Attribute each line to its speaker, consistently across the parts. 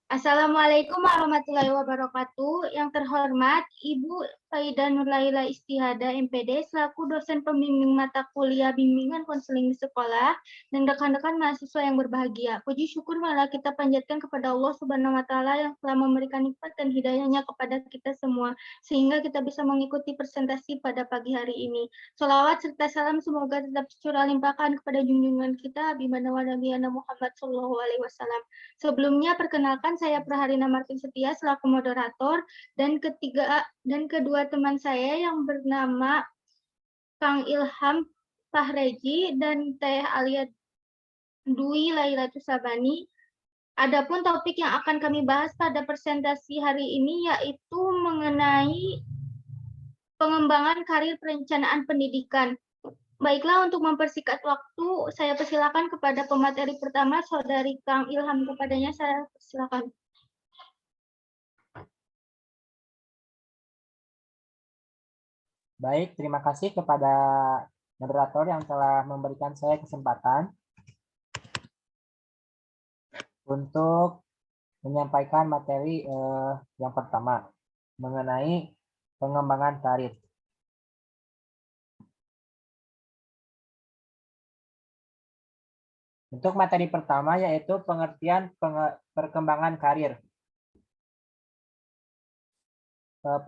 Speaker 1: Assalamualaikum warahmatullahi wabarakatuh. Yang terhormat Ibu Faida Nurlaila Istihada MPD selaku dosen pembimbing mata kuliah bimbingan konseling di sekolah dan rekan-rekan mahasiswa yang berbahagia. Puji syukur malah kita panjatkan kepada Allah Subhanahu wa taala yang telah memberikan nikmat dan hidayahnya kepada kita semua sehingga kita bisa mengikuti presentasi pada pagi hari ini. Sholawat serta salam semoga tetap tercurah limpahkan kepada junjungan kita Habibana wa Nabiyana Muhammad sallallahu alaihi wasallam. Sebelumnya perkenalkan saya Praharina Martin Setia selaku moderator dan kedua teman saya yang bernama Kang Ilham Fahreji dan Teh Alia Dwi Lailatul Sabani. Adapun topik yang akan kami bahas pada presentasi hari ini yaitu mengenai pengembangan karir perencanaan pendidikan. Baiklah, untuk mempersingkat waktu, saya persilakan kepada pemateri pertama, Saudari Kang Ilham. Kepadanya saya persilakan.
Speaker 2: Baik, terima kasih kepada moderator yang telah memberikan saya kesempatan untuk menyampaikan materi yang pertama mengenai pengembangan karir. Untuk materi pertama yaitu pengertian perkembangan karir.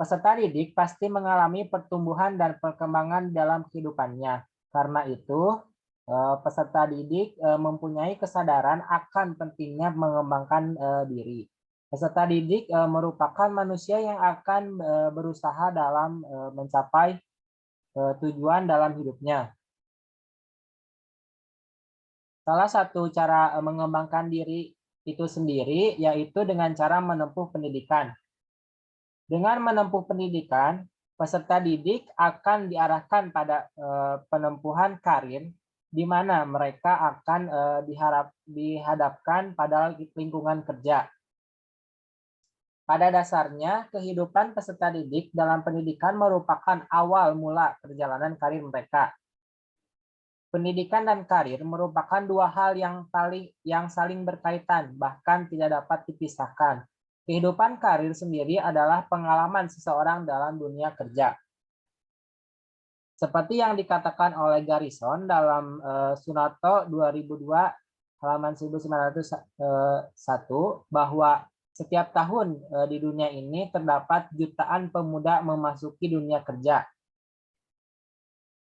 Speaker 2: Peserta didik pasti mengalami pertumbuhan dan perkembangan dalam kehidupannya. Karena itu, peserta didik mempunyai kesadaran akan pentingnya mengembangkan diri. Peserta didik merupakan manusia yang akan berusaha dalam mencapai tujuan dalam hidupnya. Salah satu cara mengembangkan diri itu sendiri yaitu dengan cara menempuh pendidikan. Dengan menempuh pendidikan, peserta didik akan diarahkan pada penempuhan karir di mana mereka akan dihadapkan pada lingkungan kerja. Pada dasarnya, kehidupan peserta didik dalam pendidikan merupakan awal mula perjalanan karir mereka. Pendidikan dan karir merupakan dua hal yang saling berkaitan, bahkan tidak dapat dipisahkan. Kehidupan karir sendiri adalah pengalaman seseorang dalam dunia kerja. Seperti yang dikatakan oleh Garrison dalam Sunato 2002 halaman 1901 bahwa setiap tahun di dunia ini terdapat jutaan pemuda memasuki dunia kerja.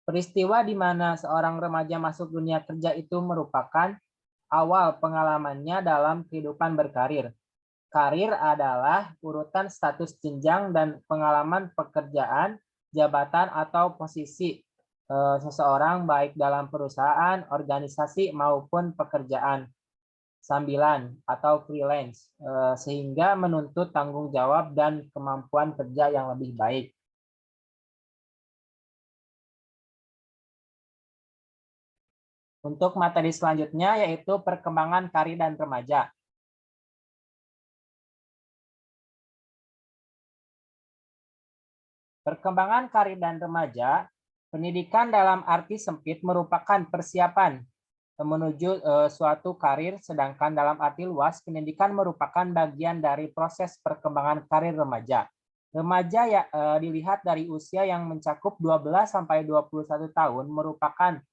Speaker 2: Peristiwa di mana seorang remaja masuk dunia kerja itu merupakan awal pengalamannya dalam kehidupan berkarir. Karir adalah urutan status jenjang dan pengalaman pekerjaan, jabatan, atau posisi seseorang baik dalam perusahaan, organisasi, maupun pekerjaan sambilan atau freelance, sehingga menuntut tanggung jawab dan kemampuan kerja yang lebih baik. Untuk materi selanjutnya yaitu perkembangan karir dan remaja. Perkembangan karir dan remaja, pendidikan dalam arti sempit merupakan persiapan menuju suatu karir, sedangkan dalam arti luas, pendidikan merupakan bagian dari proses perkembangan karir remaja. Remaja ya dilihat dari usia yang mencakup 12 sampai 21 tahun merupakan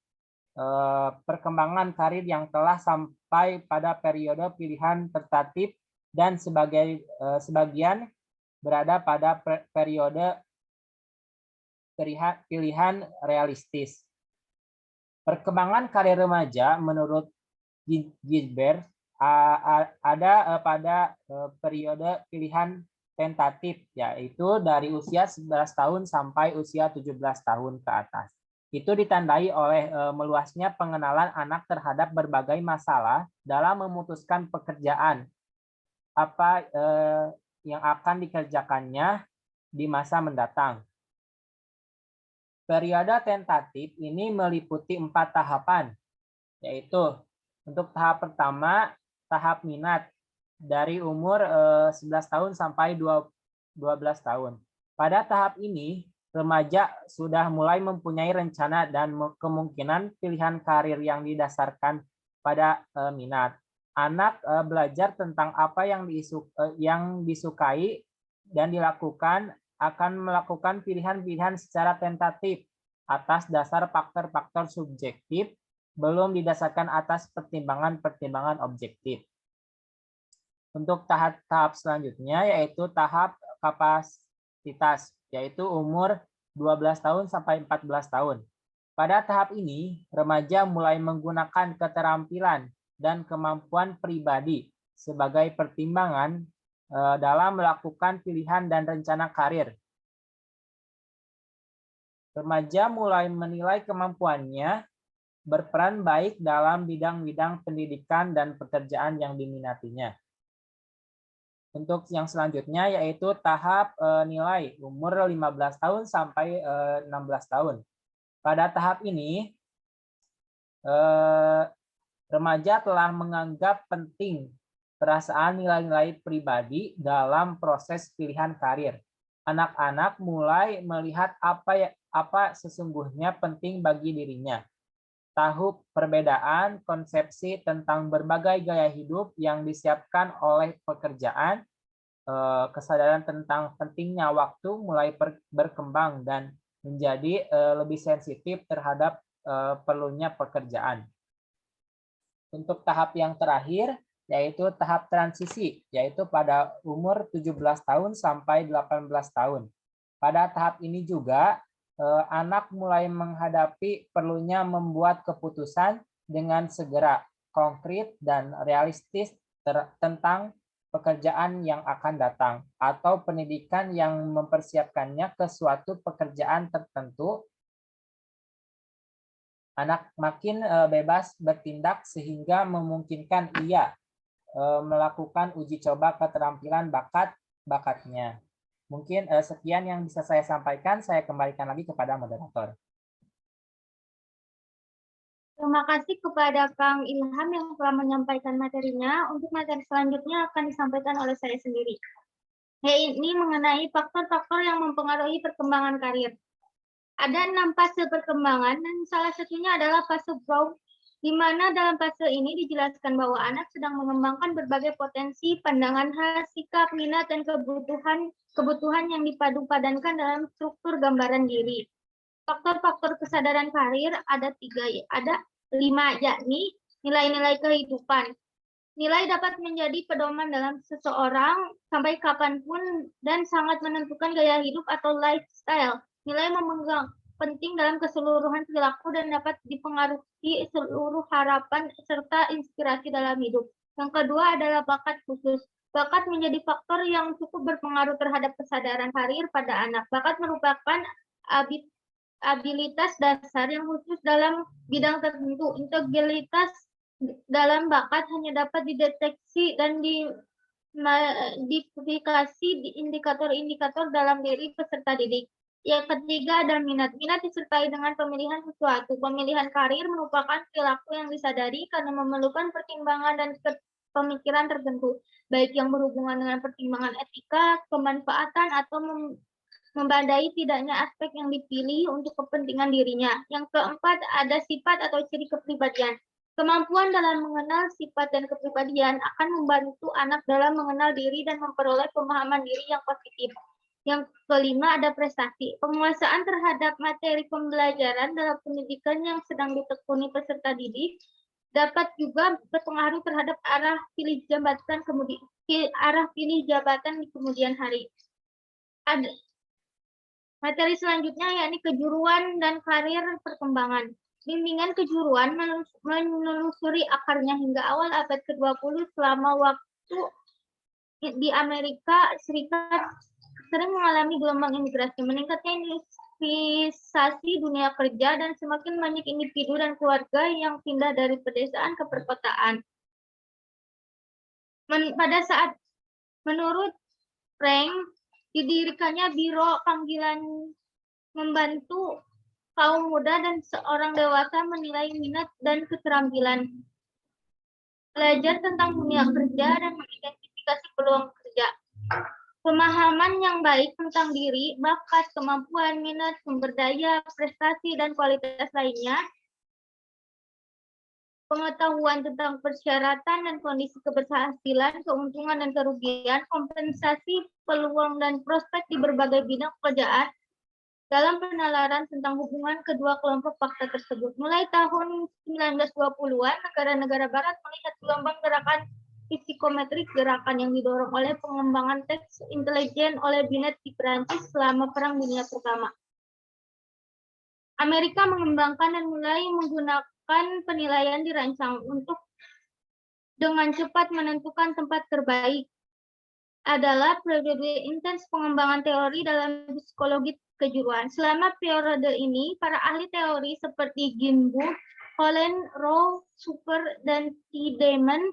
Speaker 2: perkembangan karir yang telah sampai pada periode pilihan tertatib dan sebagian berada pada periode pilihan realistis. Perkembangan karir remaja menurut Gisbert ada pada periode pilihan tentatif, yaitu dari usia 11 tahun sampai usia 17 tahun ke atas. Itu ditandai oleh meluasnya pengenalan anak terhadap berbagai masalah dalam memutuskan pekerjaan apa yang akan dikerjakannya di masa mendatang. Periode tentatif ini meliputi 4 tahapan, yaitu untuk tahap pertama, tahap minat dari umur 11 tahun sampai 12 tahun. Pada tahap ini, remaja sudah mulai mempunyai rencana dan kemungkinan pilihan karir yang didasarkan pada minat. Anak belajar tentang apa yang disukai dan dilakukan, akan melakukan pilihan-pilihan secara tentatif atas dasar faktor-faktor subjektif, belum didasarkan atas pertimbangan-pertimbangan objektif. Untuk tahap selanjutnya yaitu tahap kapasitas, yaitu umur 12 tahun sampai 14 tahun. Pada tahap ini, remaja mulai menggunakan keterampilan dan kemampuan pribadi sebagai pertimbangan dalam melakukan pilihan dan rencana karir. Remaja mulai menilai kemampuannya berperan baik dalam bidang-bidang pendidikan dan pekerjaan yang diminatinya. Untuk yang selanjutnya yaitu tahap nilai umur 15 tahun sampai 16 tahun. Pada tahap ini, remaja telah menganggap penting perasaan nilai-nilai pribadi dalam proses pilihan karir. Anak-anak mulai melihat apa sesungguhnya penting bagi dirinya. Tahu perbedaan konsepsi tentang berbagai gaya hidup yang disiapkan oleh pekerjaan, kesadaran tentang pentingnya waktu mulai berkembang dan menjadi lebih sensitif terhadap perlunya pekerjaan. Untuk tahap yang terakhir, yaitu tahap transisi, yaitu pada umur 17 tahun sampai 18 tahun. Pada tahap ini juga, anak mulai menghadapi perlunya membuat keputusan dengan segera, konkret, dan realistis tentang pekerjaan yang akan datang, atau pendidikan yang mempersiapkannya ke suatu pekerjaan tertentu. Anak makin bebas bertindak sehingga memungkinkan ia melakukan uji coba keterampilan bakatnya. Mungkin sekian yang bisa saya sampaikan. Saya kembalikan lagi kepada moderator.
Speaker 1: Terima kasih kepada Kang Ilham yang telah menyampaikan materinya. Untuk materi selanjutnya akan disampaikan oleh saya sendiri. Ini mengenai faktor-faktor yang mempengaruhi perkembangan karir. Ada 6 fase perkembangan dan salah satunya adalah fase growth, di mana dalam fase ini dijelaskan bahwa anak sedang mengembangkan berbagai potensi, pandangan khas, sikap, minat, dan kebutuhan yang dipadu-padankan dalam struktur gambaran diri. Faktor-faktor kesadaran karir ada 5, yakni nilai-nilai kehidupan. Nilai dapat menjadi pedoman dalam seseorang sampai kapanpun dan sangat menentukan gaya hidup atau lifestyle. Nilai memegang penting dalam keseluruhan perilaku dan dapat dipengaruhi seluruh harapan serta inspirasi dalam hidup. Yang kedua adalah bakat khusus. Bakat menjadi faktor yang cukup berpengaruh terhadap kesadaran karir pada anak. Bakat merupakan abilitas dasar yang khusus dalam bidang tertentu. Integritas dalam bakat hanya dapat dideteksi dan diidentifikasi di indikator-indikator dalam diri peserta didik. Yang ketiga ada minat. Minat disertai dengan pemilihan sesuatu. Pemilihan karir merupakan perilaku yang disadari karena memerlukan pertimbangan dan pemikiran tertentu, baik yang berhubungan dengan pertimbangan etika, kemanfaatan, atau membadai tidaknya aspek yang dipilih untuk kepentingan dirinya. Yang keempat ada sifat atau ciri kepribadian. Kemampuan dalam mengenal sifat dan kepribadian akan membantu anak dalam mengenal diri dan memperoleh pemahaman diri yang positif. Yang kelima ada prestasi. Penguasaan terhadap materi pembelajaran dalam pendidikan yang sedang ditekuni peserta didik dapat juga berpengaruh terhadap arah pilih jabatan di kemudian hari. Ada materi selanjutnya yakni kejuruan dan karir perkembangan. Bimbingan kejuruan menelusuri akarnya hingga awal abad ke-20 selama waktu di Amerika Serikat sering mengalami gelombang imigrasi, meningkatnya individualisasi dunia kerja, dan semakin banyak individu dan keluarga yang pindah dari pedesaan ke perkotaan. Pada saat menurut Frank, didirikannya biro panggilan membantu kaum muda dan seorang dewasa menilai minat dan keterampilan, belajar tentang dunia kerja, dan mengidentifikasi peluang kerja. Pemahaman yang baik tentang diri, bakat, kemampuan, minat, sumber daya, prestasi, dan kualitas lainnya pengetahuan tentang persyaratan dan kondisi keberhasilan, keuntungan dan kerugian, kompensasi, peluang, dan prospek di berbagai bidang pekerjaan dalam penalaran tentang hubungan kedua kelompok fakta tersebut. Mulai tahun 1920-an, negara-negara barat melihat gelombang gerakan psikometrik, gerakan yang didorong oleh pengembangan teks intelijen oleh Binet di Perancis selama Perang Dunia Pertama. Amerika mengembangkan dan mulai menggunakan penilaian dirancang untuk dengan cepat menentukan tempat terbaik adalah periode intens pengembangan teori dalam psikologi kejuruan. Selama periode ini, para ahli teori seperti Ginzburg, Holland, Rowe, Super, dan Tiedemann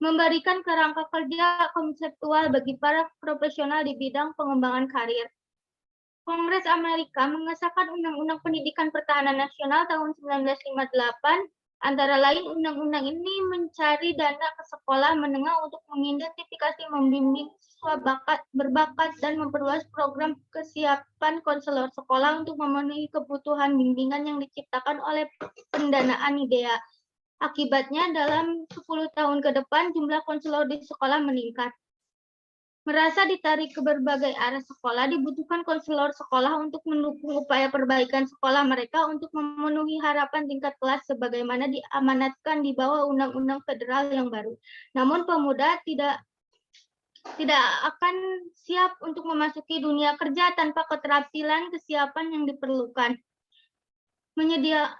Speaker 1: memberikan kerangka kerja konseptual bagi para profesional di bidang pengembangan karir. Kongres Amerika mengesahkan Undang-Undang Pendidikan Pertahanan Nasional tahun 1958. Antara lain, undang-undang ini mencari dana ke sekolah menengah untuk mengidentifikasi, membimbing siswa berbakat, dan memperluas program kesiapan konselor sekolah untuk memenuhi kebutuhan bimbingan yang diciptakan oleh pendanaan IDEA. Akibatnya, dalam 10 tahun ke depan, jumlah konselor di sekolah meningkat. Merasa ditarik ke berbagai arah sekolah, dibutuhkan konselor sekolah untuk mendukung upaya perbaikan sekolah mereka untuk memenuhi harapan tingkat kelas sebagaimana diamanatkan di bawah Undang-Undang Federal yang baru. Namun pemuda tidak akan siap untuk memasuki dunia kerja tanpa keterampilan kesiapan yang diperlukan. Menyediakan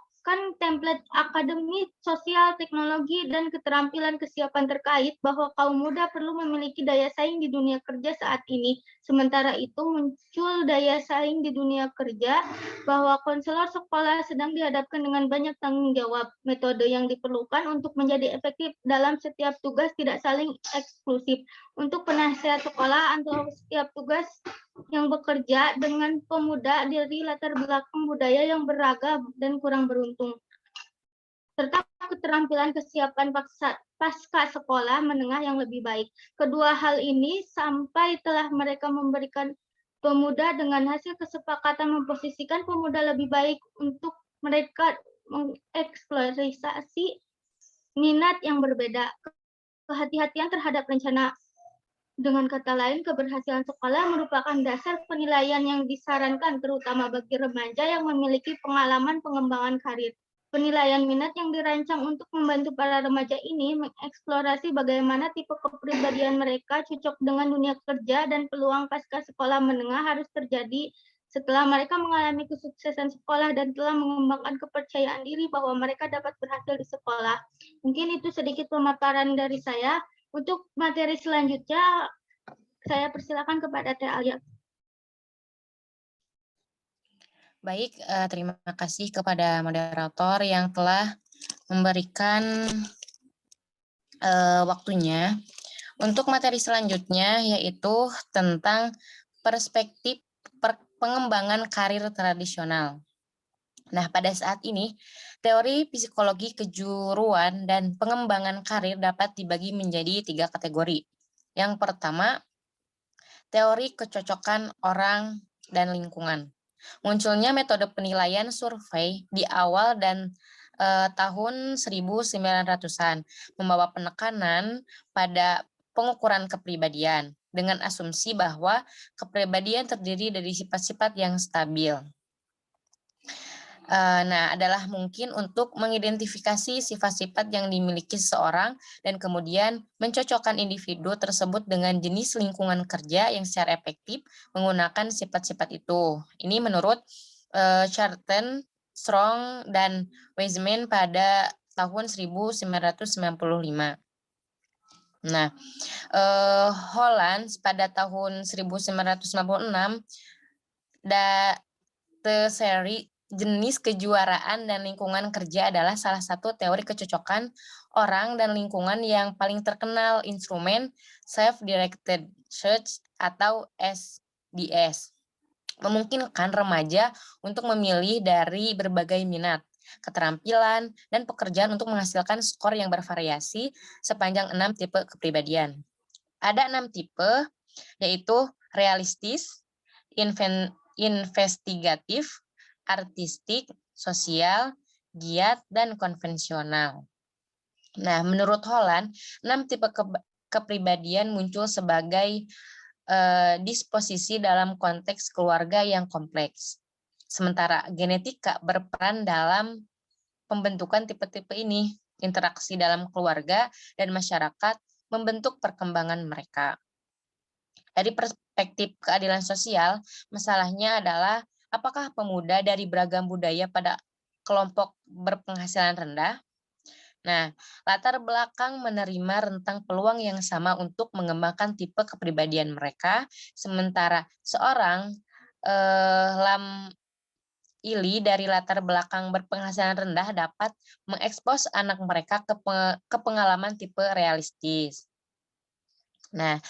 Speaker 1: template akademik, sosial, teknologi, dan keterampilan kesiapan terkait bahwa kaum muda perlu memiliki daya saing di dunia kerja saat ini. Sementara itu muncul daya saing di dunia kerja bahwa konselor sekolah sedang dihadapkan dengan banyak tanggung jawab. Metode yang diperlukan untuk menjadi efektif dalam setiap tugas tidak saling eksklusif. Untuk penasihat sekolah atau setiap tugas yang bekerja dengan pemuda dari latar belakang budaya yang beragam dan kurang beruntung, serta keterampilan kesiapan pasca sekolah menengah yang lebih baik. Kedua hal ini sampai telah mereka memberikan pemuda dengan hasil kesepakatan memposisikan pemuda lebih baik untuk mereka mengeksplorasi minat yang berbeda. Kehati-hatian terhadap rencana. Dengan kata lain, keberhasilan sekolah merupakan dasar penilaian yang disarankan terutama bagi remaja yang memiliki pengalaman pengembangan karir. Penilaian minat yang dirancang untuk membantu para remaja ini mengeksplorasi bagaimana tipe kepribadian mereka cocok dengan dunia kerja dan peluang pasca sekolah menengah harus terjadi setelah mereka mengalami kesuksesan sekolah dan telah mengembangkan kepercayaan diri bahwa mereka dapat berhasil di sekolah. Mungkin itu sedikit pemaparan dari saya. Untuk materi selanjutnya, saya persilakan kepada Teh Alia.
Speaker 3: Baik, terima kasih kepada moderator yang telah memberikan waktunya. Untuk materi selanjutnya yaitu tentang perspektif pengembangan karir tradisional. Nah, pada saat ini, teori psikologi kejuruan dan pengembangan karir dapat dibagi menjadi 3 kategori. Yang pertama, teori kecocokan orang dan lingkungan. Munculnya metode penilaian survei di awal dan tahun 1900-an, membawa penekanan pada pengukuran kepribadian dengan asumsi bahwa kepribadian terdiri dari sifat-sifat yang stabil. Nah, adalah mungkin untuk mengidentifikasi sifat-sifat yang dimiliki seseorang dan kemudian mencocokkan individu tersebut dengan jenis lingkungan kerja yang secara efektif menggunakan sifat-sifat itu. Ini menurut Charlton, Strong, dan Weizmann pada tahun 1995. Nah, Holland pada tahun 1996 teori jenis kejuaraan dan lingkungan kerja adalah salah satu teori kecocokan orang dan lingkungan yang paling terkenal, instrumen Self-Directed Search atau SDS. Memungkinkan remaja untuk memilih dari berbagai minat, keterampilan, dan pekerjaan untuk menghasilkan skor yang bervariasi sepanjang 6 tipe kepribadian. Ada 6 tipe, yaitu realistis, investigatif, artistik, sosial, giat, dan konvensional. Nah, menurut Holland, 6 tipe kepribadian muncul sebagai disposisi dalam konteks keluarga yang kompleks. Sementara genetika berperan dalam pembentukan tipe-tipe ini. Interaksi dalam keluarga dan masyarakat membentuk perkembangan mereka. Dari perspektif keadilan sosial, masalahnya adalah apakah pemuda dari beragam budaya pada kelompok berpenghasilan rendah? Nah, latar belakang menerima rentang peluang yang sama untuk mengembangkan tipe kepribadian mereka, sementara seorang lam Ili dari latar belakang berpenghasilan rendah dapat mengekspos anak mereka ke pengalaman tipe realistis. Nah,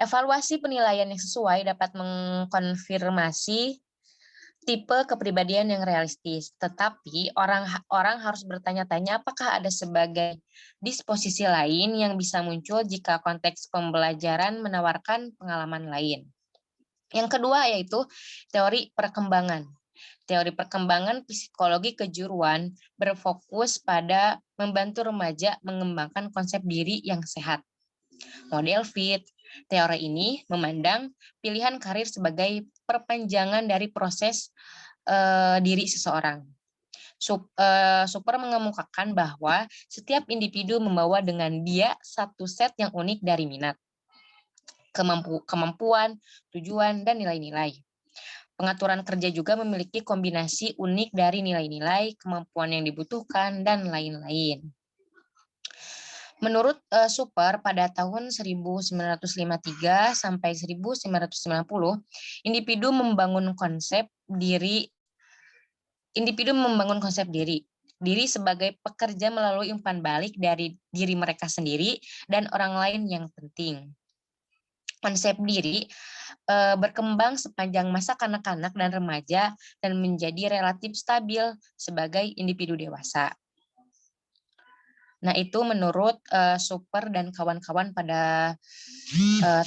Speaker 3: evaluasi penilaian yang sesuai dapat mengkonfirmasi tipe kepribadian yang realistis. Tetapi orang harus bertanya-tanya apakah ada sebagai disposisi lain yang bisa muncul jika konteks pembelajaran menawarkan pengalaman lain. Yang kedua yaitu teori perkembangan. Teori perkembangan psikologi kejuruan berfokus pada membantu remaja mengembangkan konsep diri yang sehat. Model FIT, teori ini memandang pilihan karir sebagai perpanjangan dari proses diri seseorang. Super mengemukakan bahwa setiap individu membawa dengan dia satu set yang unik dari minat, kemampuan, tujuan, dan nilai-nilai. Pengaturan kerja juga memiliki kombinasi unik dari nilai-nilai, kemampuan yang dibutuhkan, dan lain-lain. Menurut Super, pada tahun 1953 sampai 1990, individu membangun konsep diri sebagai pekerja melalui umpan balik dari diri mereka sendiri dan orang lain yang penting. Konsep diri berkembang sepanjang masa kanak-kanak dan remaja dan menjadi relatif stabil sebagai individu dewasa. Nah, itu menurut Super dan kawan-kawan pada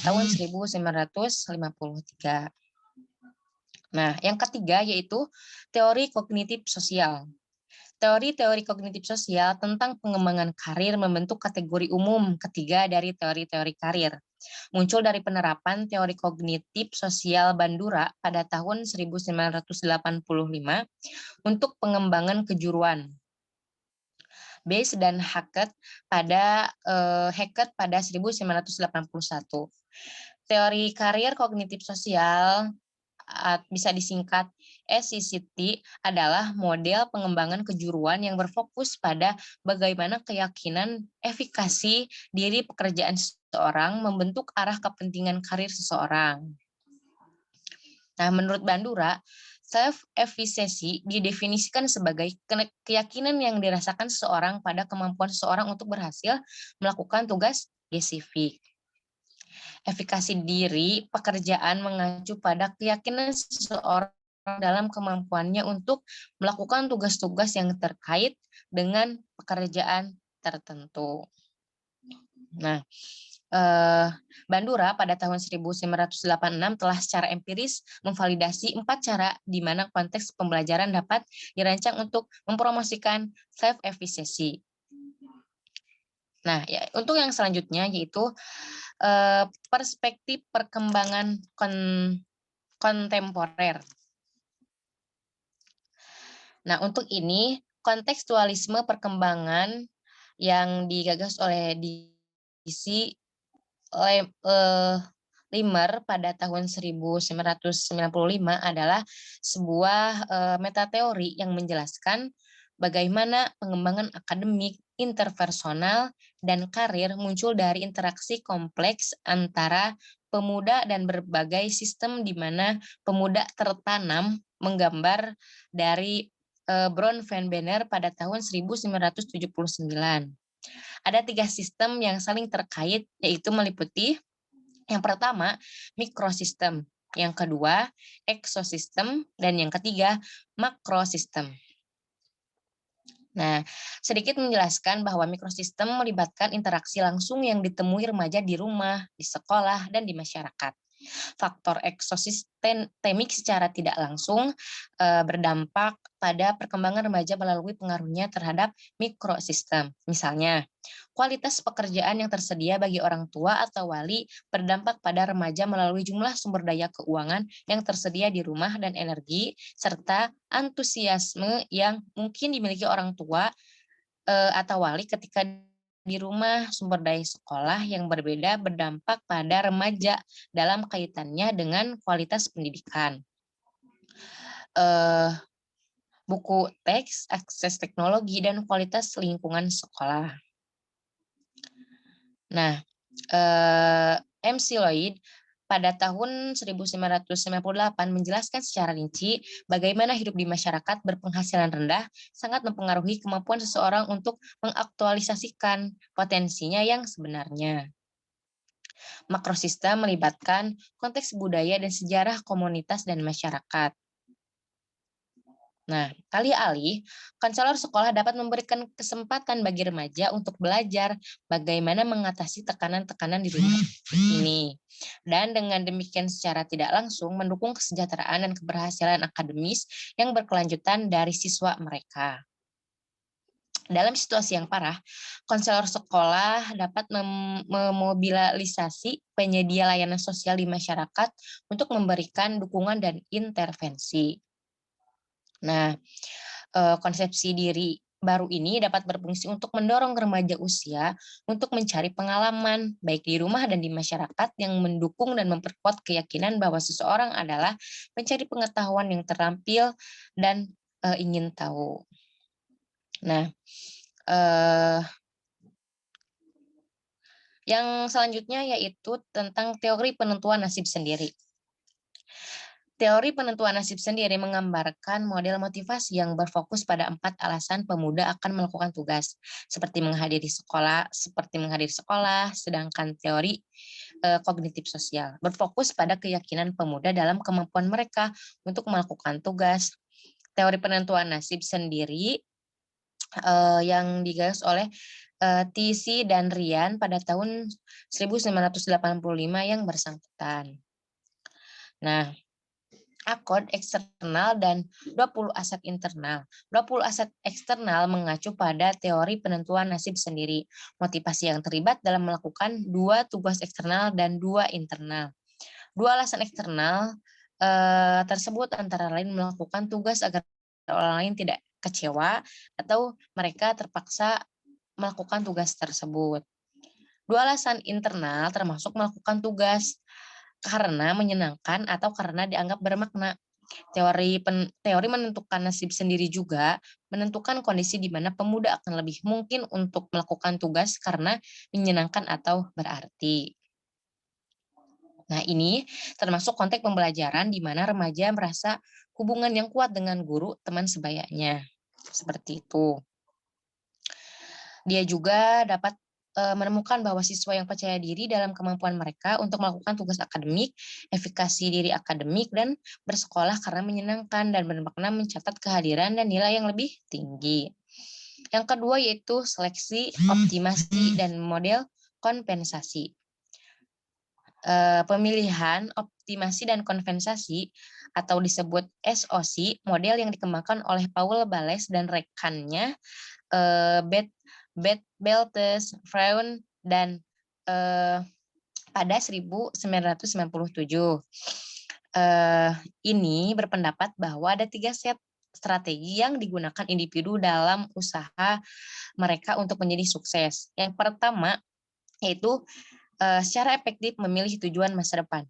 Speaker 3: tahun 1953. Nah, yang ketiga yaitu teori kognitif sosial. Teori-teori kognitif sosial tentang pengembangan karir membentuk kategori umum ketiga dari teori-teori karir. Muncul dari penerapan teori kognitif sosial Bandura pada tahun 1985 untuk pengembangan kejuruan. Bayes dan Hackett pada 1981. Teori karir kognitif sosial bisa disingkat SCCT adalah model pengembangan kejuruan yang berfokus pada bagaimana keyakinan efikasi diri pekerjaan seseorang membentuk arah kepentingan karir seseorang. Nah, menurut Bandura, self-efficacy didefinisikan sebagai keyakinan yang dirasakan seseorang pada kemampuan seseorang untuk berhasil melakukan tugas spesifik. Efikasi diri pekerjaan mengacu pada keyakinan seseorang dalam kemampuannya untuk melakukan tugas-tugas yang terkait dengan pekerjaan tertentu. Nah, Bandura pada tahun 1986 telah secara empiris memvalidasi 4 cara di mana konteks pembelajaran dapat dirancang untuk mempromosikan self-efficacy. Nah, ya, untuk yang selanjutnya yaitu perspektif perkembangan kontemporer. Nah, untuk ini kontekstualisme perkembangan yang digagas oleh D.C. Limer pada tahun 1995 adalah sebuah metateori yang menjelaskan bagaimana pengembangan akademik, interpersonal, dan karir muncul dari interaksi kompleks antara pemuda dan berbagai sistem di mana pemuda tertanam, menggambar dari Brown Van Benner pada tahun 1979. Ada 3 sistem yang saling terkait, yaitu meliputi yang pertama, mikrosistem, yang kedua, eksosistem, dan yang ketiga, makrosistem. Nah, sedikit menjelaskan bahwa mikrosistem melibatkan interaksi langsung yang ditemui remaja di rumah, di sekolah, dan di masyarakat. Faktor ekosistemik secara tidak langsung berdampak pada perkembangan remaja melalui pengaruhnya terhadap mikrosistem. Misalnya, kualitas pekerjaan yang tersedia bagi orang tua atau wali berdampak pada remaja melalui jumlah sumber daya keuangan yang tersedia di rumah dan energi, serta antusiasme yang mungkin dimiliki orang tua atau wali ketika di rumah. Sumber daya sekolah yang berbeda berdampak pada remaja dalam kaitannya dengan kualitas pendidikan. Buku teks, akses teknologi, dan kualitas lingkungan sekolah. Nah, MC Lloyd pada tahun 1998 menjelaskan secara rinci bagaimana hidup di masyarakat berpenghasilan rendah sangat mempengaruhi kemampuan seseorang untuk mengaktualisasikan potensinya yang sebenarnya. Makrosistem melibatkan konteks budaya dan sejarah komunitas dan masyarakat. Nah, alih-alih, konselor sekolah dapat memberikan kesempatan bagi remaja untuk belajar bagaimana mengatasi tekanan-tekanan di rumah ini. Dan dengan demikian secara tidak langsung mendukung kesejahteraan dan keberhasilan akademis yang berkelanjutan dari siswa mereka. Dalam situasi yang parah, konselor sekolah dapat memobilisasi penyedia layanan sosial di masyarakat untuk memberikan dukungan dan intervensi. Nah, konsepsi diri baru ini dapat berfungsi untuk mendorong remaja usia untuk mencari pengalaman baik di rumah dan di masyarakat yang mendukung dan memperkuat keyakinan bahwa seseorang adalah mencari pengetahuan yang terampil dan ingin tahu. Nah, yang selanjutnya yaitu tentang teori penentuan nasib sendiri. Teori penentuan nasib sendiri menggambarkan model motivasi yang berfokus pada 4 alasan pemuda akan melakukan tugas, seperti menghadiri sekolah, sedangkan teori kognitif sosial berfokus pada keyakinan pemuda dalam kemampuan mereka untuk melakukan tugas. Teori penentuan nasib sendiri yang digagas oleh TC dan Ryan pada tahun 1985 yang bersangkutan. Nah, akod eksternal dan 20 aset internal. 20 aset eksternal mengacu pada teori penentuan nasib sendiri, motivasi yang terlibat dalam melakukan 2 tugas eksternal dan 2 internal. 2 alasan eksternal tersebut antara lain melakukan tugas agar orang lain tidak kecewa atau mereka terpaksa melakukan tugas tersebut. 2 alasan internal termasuk melakukan tugas karena menyenangkan atau karena dianggap bermakna. Teori menentukan nasib sendiri juga menentukan kondisi di mana pemuda akan lebih mungkin untuk melakukan tugas karena menyenangkan atau berarti. Nah, ini termasuk konteks pembelajaran di mana remaja merasa hubungan yang kuat dengan guru, teman sebayanya. Seperti itu. Dia juga dapat menemukan bahwa siswa yang percaya diri dalam kemampuan mereka untuk melakukan tugas akademik, efikasi diri akademik, dan bersekolah karena menyenangkan dan bermakna mencatat kehadiran dan nilai yang lebih tinggi. Yang kedua yaitu seleksi, optimasi, dan model kompensasi. Pemilihan, optimasi, dan kompensasi atau disebut SOC, model yang dikembangkan oleh Paul Bales dan rekannya Beltes, Freund, dan pada 1997. Ini berpendapat bahwa ada 3 set strategi yang digunakan individu dalam usaha mereka untuk menjadi sukses. Yang pertama yaitu secara efektif memilih tujuan masa depan.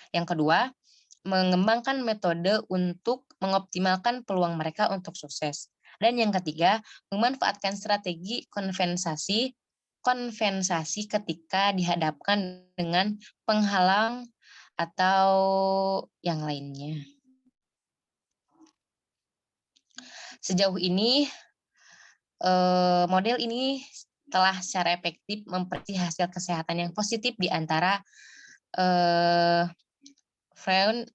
Speaker 3: Yang kedua, mengembangkan metode untuk mengoptimalkan peluang mereka untuk sukses. Dan yang ketiga, memanfaatkan strategi konvensasi ketika dihadapkan dengan penghalang atau yang lainnya. Sejauh ini, model ini telah secara efektif memperoleh hasil kesehatan yang positif di antara Freund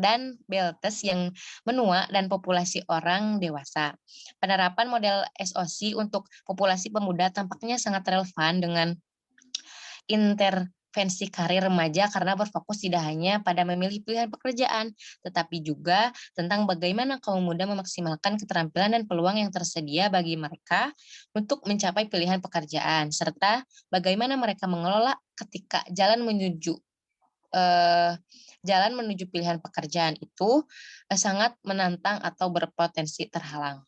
Speaker 3: dan Beltes yang menua dan populasi orang dewasa. Penerapan model SOC untuk populasi pemuda tampaknya sangat relevan dengan intervensi karir remaja karena berfokus tidak hanya pada memilih pilihan pekerjaan, tetapi juga tentang bagaimana kaum muda memaksimalkan keterampilan dan peluang yang tersedia bagi mereka untuk mencapai pilihan pekerjaan, serta bagaimana mereka mengelola ketika jalan menuju pilihan pekerjaan itu sangat menantang atau berpotensi terhalang.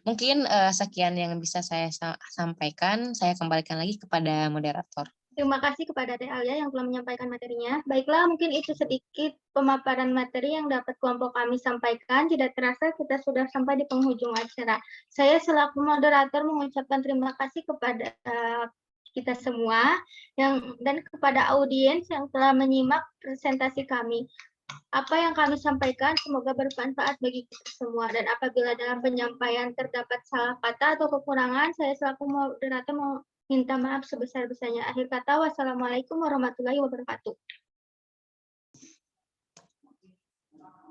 Speaker 3: Mungkin sekian yang bisa saya sampaikan. Saya kembalikan lagi kepada moderator.
Speaker 1: Terima kasih kepada Teh Alia yang telah menyampaikan materinya. Baiklah, mungkin itu sedikit pemaparan materi yang dapat kelompok kami sampaikan. Tidak terasa kita sudah sampai di penghujung acara. Saya selaku moderator mengucapkan terima kasih kepada kita semua dan kepada audiens yang telah menyimak presentasi kami. Apa yang kami sampaikan semoga bermanfaat bagi kita semua. Dan apabila dalam penyampaian terdapat salah kata atau kekurangan, saya selaku moderator mau minta maaf sebesar-besarnya. Akhir kata, wassalamualaikum warahmatullahi wabarakatuh.